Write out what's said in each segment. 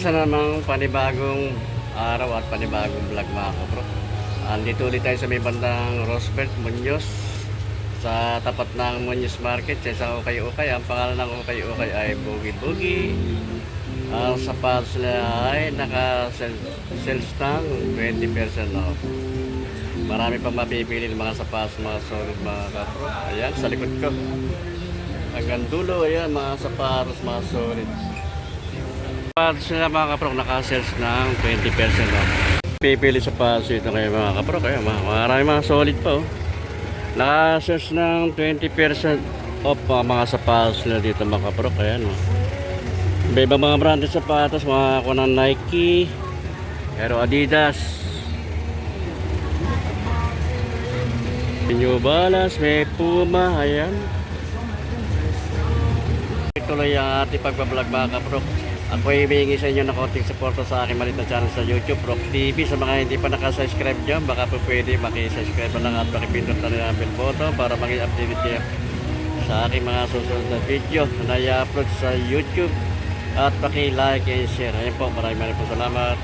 Isa namang panibagong araw at panibagong vlog mga kapro. Andito ulit tayo sa may bandang Roosevelt, Muñoz, sa tapat ng Muñoz Market sa isang ukay-ukay. Ang pangalan ng ukay-ukay ay Boogie Boogie. Ang sapatos nila ay naka-sales ng 20% off. Marami pang mapipili ng mga sapatos, mga solid mga kapro. Ayan, sa likod ko hanggang dulo, ayan, mga sapatos, mga solid. Sapatos nila mga kapro, naka-sales ng 20% off. Pipili sapatos ito kayo mga kapro, kaya marami mga solid pa oh. Naka-sales ng 20% off mga sapatos nila dito mga kapro, kaya no. Iba mga branded sapatos, mga ng Nike, pero Adidas, New Balance, may Puma, ayan. Ituloy ang ating pagbablog mga kapro. Ako ay hihingi sa inyo na konting suporta sa aking maliit na channel sa YouTube, Rock TV. Sa mga hindi pa nakasubscribe dyan, baka po pwede makisubscribe na lang at makipindot na rin ang bell button para maging updated kayo sa aking mga susunod na video na i-upload sa YouTube. At paki-like and share. Ayun po, maraming po salamat.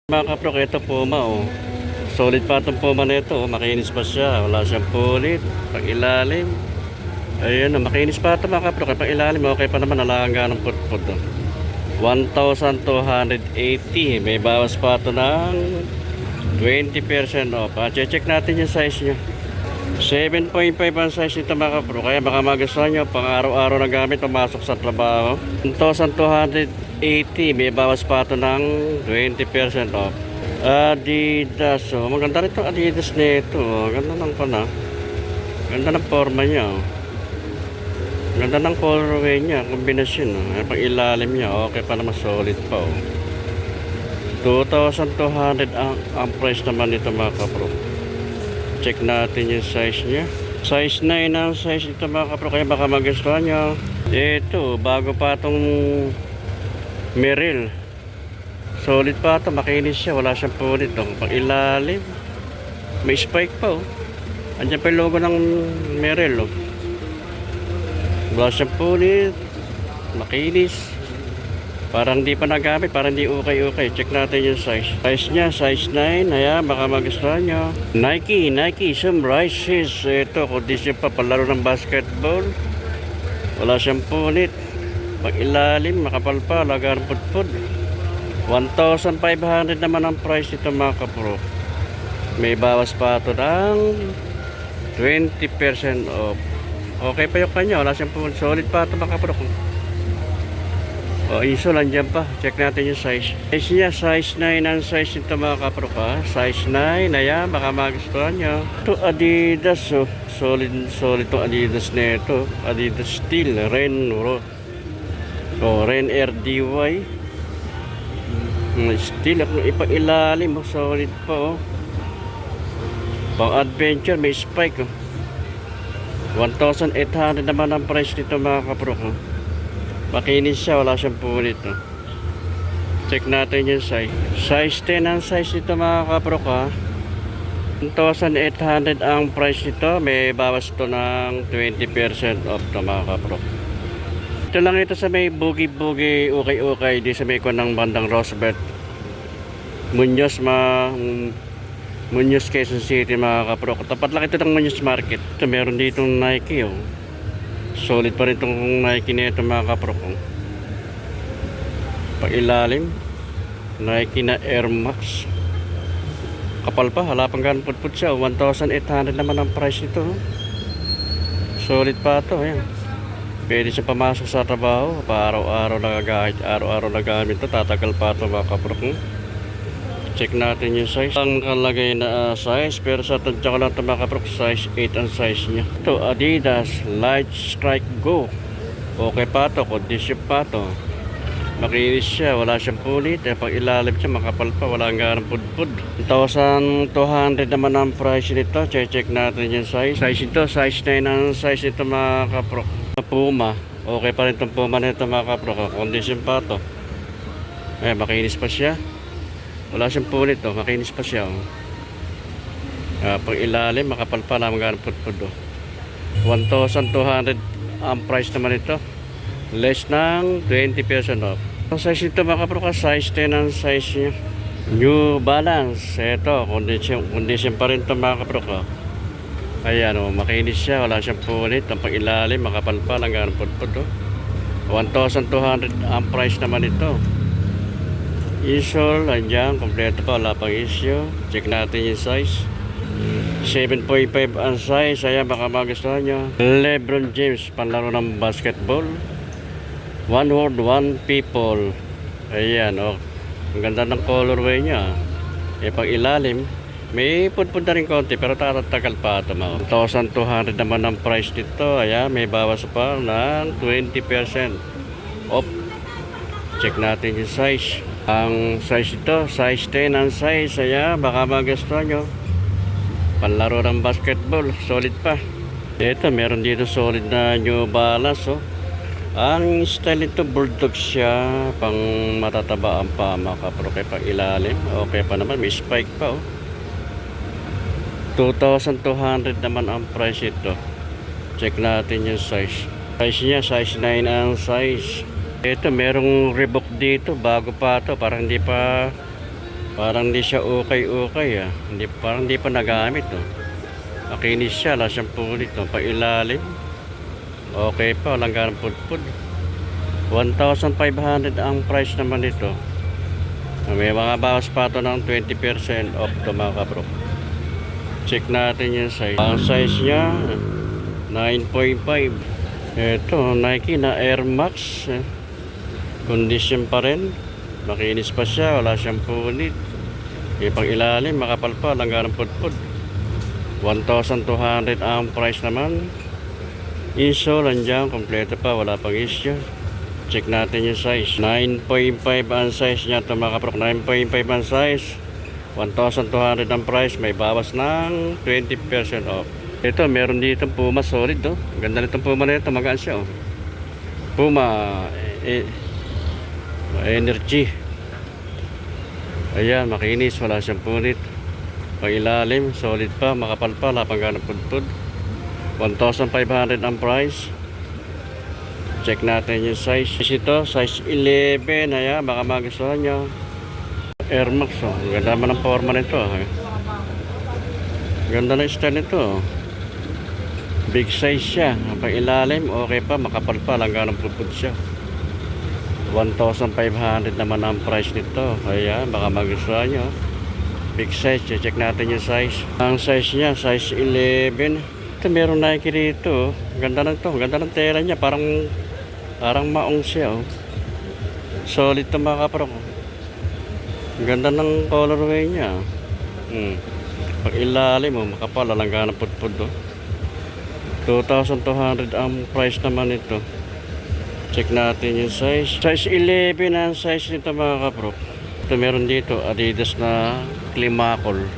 Mga kapro, ito Puma oh. Solid pa itong Puma na ito oh. Makinis pa siya, wala siyang pulit. Pag ilalim, ayun oh, makinis pa ito mga kapro. Pag ilalim, okay pa naman, nalangga ng putput oh. 1,280. May bawas pa ito ng 20% off. Check natin yung size nya. 7.5 ang size nito mga kapro. Kaya baka magustuhan nyo pang araw-araw na gamit, pumasok sa trabaho. 1,280. May bawas pa ito ng 20% off. Adidas oh. Maganda rin itong Adidas nito oh. Ganda ng pana. Ganda ng forma nya oh. Ganda ng colorway nya, kombinasyon oh. Pang ilalim nya, okay pa naman, solid pa oh. 2,200 ang price naman nito mga kapro. Check natin yung size nya. Size 9 ang size nito mga kapro. Kaya baka magustuhan nyo. Ito, bago pa itong Merrell. Solid pa ito, makinis siya, wala siyang pulit oh. Pag ilalim, may spike pa oh. Andiyan pa yung logo ng Merrell oh. Wala siyang pulit, makinis. Parang di pa nagamit, parang di okay. Check natin yung size. Size nya, size 9. Ayan, baka magustuhan nyo. Nike Sunrise Shoes. Ito, kondisyon pa, palaro ng basketball. Wala siyang pulit. Pag ilalim, makapal pa, lagar putpud. 1,500 naman ang price nito mga kapro. May bawas pa ito ng 20% off. Okay pa yung kanya, wala siyang pulit. Solid pa ito mga kapro. O, iso lang dyan pa. Check natin yung size. Size niya, size 9 ang size nito mga kapro ka. Size 9, ayan, baka magustuhan nyo. Ito Adidas oh. Solid itong Adidas na ito. Adidas Steel, Ren RDY. Steel, ipailalim oh. Solid pa oh. Pang adventure, may spike oh. 1,800 naman ang price nito mga kapro ko. Makinis siya, wala siyang pulit oh. Check natin yung size. Size 10 ang size nito mga kapro ka. 1,800 ang price nito. May bawas ito ng 20% off to mga kapro. Ito lang ito sa may Boogie Boogie, ukay di sa may ko ng bandang Roosevelt, Muñoz, Muñoz, Quezon City mga kapro. Tapat lang ito ng Muñoz Market. Ito meron ditong Nike oh. Solid pa rin itong Nike na ito mga kapro ko. Pag ilalim, Nike na Air Max. Kapal pa, halapang ganun putput siya. 1,800 naman ang price nito. Solid pa ito. Ayan. Pwede siya pamasok sa trabaho. Araw-araw na gamit ito. Tatagal pa ito mga kapro ko. Check natin yung size. Ang kalagay na size, pero sa tansya ko lang ito mga kapro, size 8 ang size niya. Ito Adidas Light Strike Go. Okay pa ito, kondisyon pa ito. Makinis siya, wala siyang punit. Pag ilalim siya, makapal pa, wala nga ng pudpud. 1,200 naman ang price nito. Check natin yung size. Size ito, size 9 ang size nito mga kaprok. Puma, okay pa rin itong Puma nito mga kaprok. Condition pa to. Makinis pa siya. Wala siyang punit, makinis pa siya. Pag ilalim, makapal pa, wala nga ng pudpud. 1,200 ang price naman ito. Less ng 20% off. Ang size nito mga kaprok, size 10 ang size niya. New Balance. Ito, condition pa rin ito mga kaprok. Ayan, makinis siya, wala siyang punit. Ang pag-ilalim, makapal pa, hanggang pudpud. 1,200 ang price naman ito. Isol, andyan, kompleto pa, wala pang issue. Check natin yung size. 7.5 ang size. Ayan, baka magustuhan nyo. LeBron James, panlaro ng basketball. One word, one people. Ayan, ang ganda ng colorway niya. Pag ilalim, may pudpud na rin konti, pero tatagal pa ito. 1,200 naman ang price dito. Ayan, may bawas pa ng 20% off. Check natin yung size. Ang size ito, size 10 ang size. Ayan, baka magustuhan nyo. Panlaro ng basketball, solid pa. Ito, meron dito solid na New Balance. Ang style nito, bulldog siya, pang matataba ang pama kapro, kaya pang ilalim. Okay pa naman, may spike pa. 2,200 naman ang price ito. Check natin yung size. Size niya, size 9 ang size. Ito, merong Reebok dito, bago pa ito, parang hindi siya okay. Parang hindi pa nagamit. Makinis siya, wala siyang punit. Pang ilalim. Okay pa, walang ganang pudpud. 1,500 ang price naman nito. May mga bawas pa ito ng 20% off to mga kaprok. Check natin yung size. Ang size niya 9.5. Ito, Nike na Air Max. Condition pa rin. Makinis pa siya, wala siyang punit. Pang ilalim, makapal pa, walang ganang pudpud. 1,200 ang price naman. Insole, andyan, kompleto pa, wala pang issue. Check natin yung size. 9.5 ang size niya ito mga kaprok. 9.5 ang size. 1,200 ang price. May bawas ng 20% off. Ito, meron dito Puma solid. Ganda nitong Puma na ito. Magaan siya. Puma Energy. Ayan, makinis. Wala siyang punit. Pang ilalim, solid pa, makapal pa, lapang ganang pudpud. 1,500 ang price. Check natin yung size. Ito, size 11. Ayan, baka magustuhan nyo. Air Max. Ganda naman ang forma nito. Ganda na style nito. Big size siya. Pag ilalim, okay pa, makapal pa, langgan ng pudpud siya. 1,500 naman ang price nito. Ayan, baka magustuhan nyo. Big size. Check natin yung size. Ang size niya, size 11. Meron Nike dito. Ganda na to. Ganda ng tela niya. Parang maong siya. Solid to mga kaprok. Ganda ng colorway niya. Pag ilalim makapal, langga ng pudpud. 2,200 ang price naman ito. Check natin yung size. Size 11 ang size nito mga kaprok. Ito meron dito Adidas na Climacool.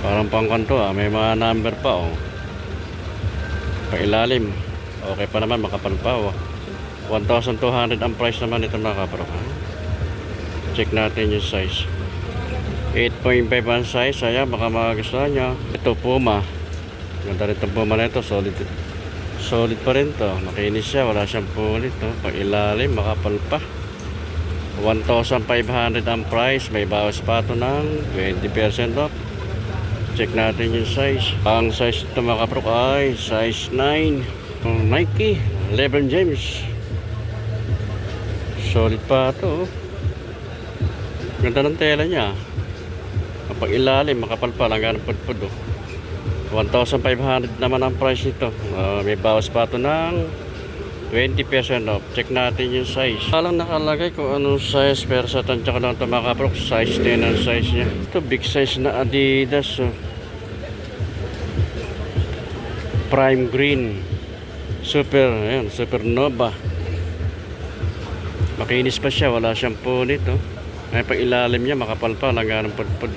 Parang pangkanto may mga number pa Pailalim. Okay pa naman, makapal pa 1,200 ang price naman ito mga kaprok. Check natin yung size. 8.5 ang size. Ayan, baka magustuhan nyo. Ito Puma. Ganda rin itong Puma na ito. Solid pa rin to. Makinis siya, wala siyang punit. Pailalim, makapal pa. 1,500 ang price. May bawas pa ito ng 20% off. Check natin yung size. Ang size ito mga kaprok ay size 9. Nike, LeBron James. Solid pa ito. Ganda ng tela niya. Kapag ilalim, makapal pa, langgan ng pudpud. 1,500 naman ang price nito. May bawas pa ito ng 20% off. Check natin yung size. Walang nakalagay kung anong size, pero sa tansya ko lang ito mga kaprok. Size 10 ang size niya. Ito big size na Adidas. Prime green. Ayan, Supernova. Makinis pa siya, wala siyang punit, oh. Ay, pag ilalim niya, makapal pa, langganang pudpud.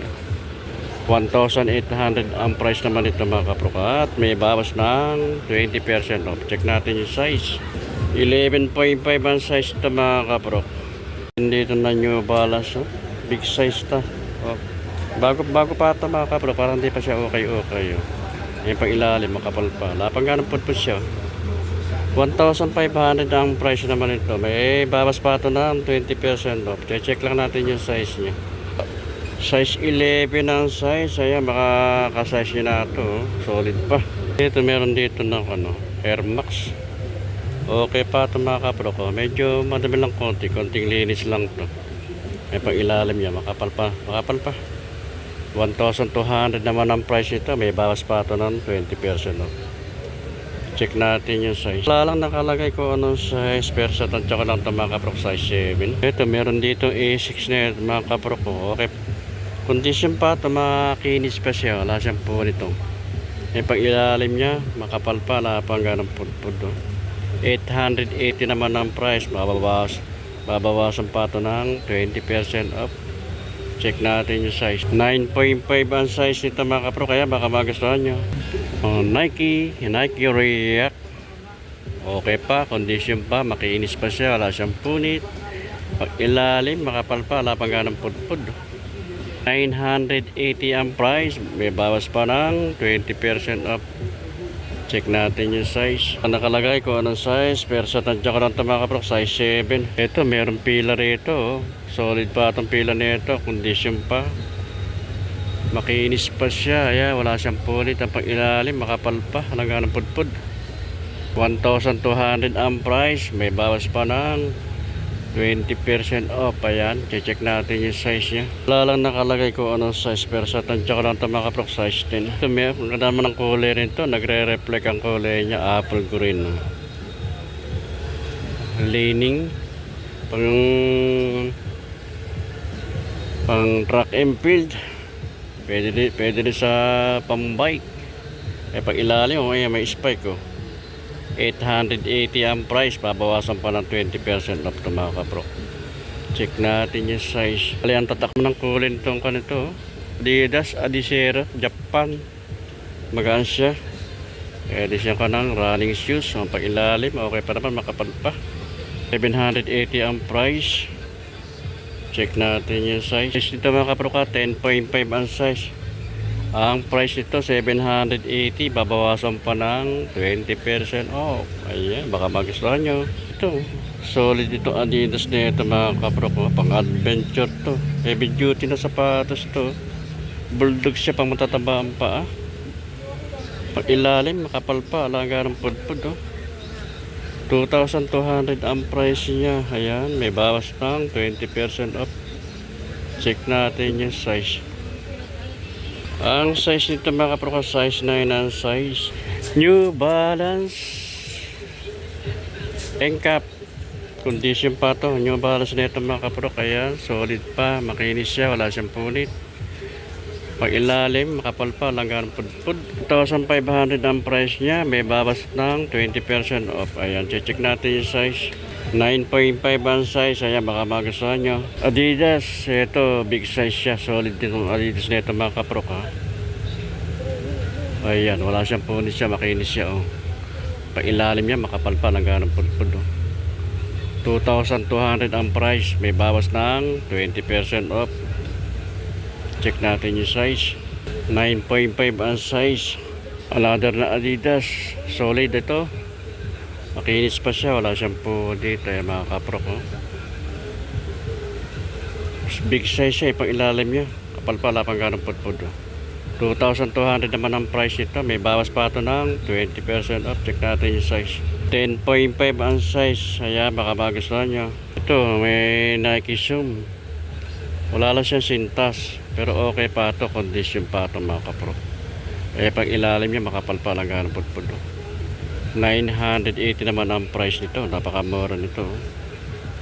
1,800 ang price naman ito mga kaprok. At may bawas ng 20% off. Check natin yung size. 11.5 ang size ito mga kaprok. Dito na New Balance, oh. Big size ta. Oh. Bago pa ito mga kaprok. Parang hindi pa siya okay. Oh. Yung pag ilalim, makapal pa. Lapang ganang pudpud siya. 1,500 ang price naman ito. May bawas pa ito ng 20% off. Check lang natin yung size niya. Size 11 ang size. Ayan, makaka-size niya na ito. Oh. Solid pa. Dito meron dito ng Air Max. Okay pa ito mga kaprok. Oh. Medyo madami lang konting linis lang to. May pang ilalim niya, makapal pa. 1,200 naman ang price ito. May bawas pa ito ng 20% off. Check natin yung size. Wala lang nakalagay ko anong size. Pero sa tansya ko lang ito mga kaprok, size 7. Ito meron dito A6 na ito mga kaprok. Okay. Condition pa ito, makinis pa siya. Wala siyang po nito. Yung pag ilalim niya, makapal pa. Lapang ganang pudpud. 880 naman ang price. Babawasan pa ito ng 20% off. Check natin yung size. 9.5 ang size nito mga kapro. Kaya baka magustuhan nyo. Nike React. Okay pa, condition pa, makinis pa siya. Wala siyang punit. Pag ilalim, makapal pa. Lapang ganang pudpud. 980 ang price. May bawas pa ng 20% off. Check natin yung size. Nakalagay ko anong size. Pero sa tansya ko lang ito mga kaprok, size 7. Ito, meron pila rito. Solid pa itong pila nito. Condition pa. Makinis pa siya. Ayan, wala siyang punit. Ang pag ilalim, makapal pa. Halaga ng pudpud. 1,200 ang price. May bawas pa ng 20% off. Ayan, check natin yung size niya. Wala lang nakalagay ko anong size. Pero sa tansya ko lang ito mga kaprok, size 10. Ito may naman ng kulay rin ito. Nagre-reflect ang kulay niya. Apple green. Leaning. Pang track and field. Pwede din sa pambike. Pag ilalim, may spike. 880 ang price, babawasan pa ng 20% off ito mga kapro. Check natin yung size. Kali ang tatak ng kulay nitong kanito. Adidas Adizero Japan. Magaan siya. Pwede siya ng running shoes. Pag ilalim, okay pa naman, makapal pa. 780 ang price. Check natin yung size. Dito mga kapro ka, 10.5 ang size. Ang price nito 780, babawasan pa ng 20% off. Ayan, baka magustuhan nyo. Ito, solid ito Adidas na ito mga kapro ko. Pang adventure to. Heavy duty na sapatos to. Bulldog siya, pang matataba ang paa. Pag ilalim, makapal pa. Alaga ng pudpud. 2,200 ang price niya. Ayan, may bawas ng 20% off. Check natin yung size. Ang size nito mga kapro, size 9 ang size. New Balance Engcap. Condition pa to. New Balance nito mga kapro. Kaya solid pa, makinis siya, wala siyang punit. Pag ilalim, makapal pa, langgan pudpud. 2,500 ang price niya. May bawas ng 20% off. Ayan, check natin yung size. 9.5 ang size. Ayan, baka magustuhan nyo. Adidas, ito big size siya. Solid din ang Adidas na ito mga kaprok ha. Ayan, wala siyang punit siya, makinis siya oh. Pag ilalim niya, makapal pa, langgan pudpud oh. 2,200 ang price. May bawas ng 20% off. Check natin yung size. 9.5 ang size. Leather na Adidas. Solid ito. Makinis pa siya. Wala siyang po dito mga kaprok. Big size siya. Pag ilalim niya. Kapal pala pang ganong pudpud. 2,200 naman ang price nito. May bawas pa ito ng 20% off. Check natin yung size. 10.5 ang size. Ayan, baka magustuhan nyo. Ito, may Nike Zoom. Wala lang siyang sintas. Pero okay pa ito. Condition pa ito mga kapro. Pag ilalim niya, makapal pa lang ganong pudpud. 980 naman ang price nito. Napakamura nito.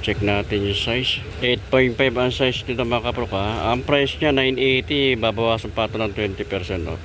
Check natin yung size. 8.5 ang size nito mga kapro ka. Ang price niya 980. Babawasan pa ito ng 20% off.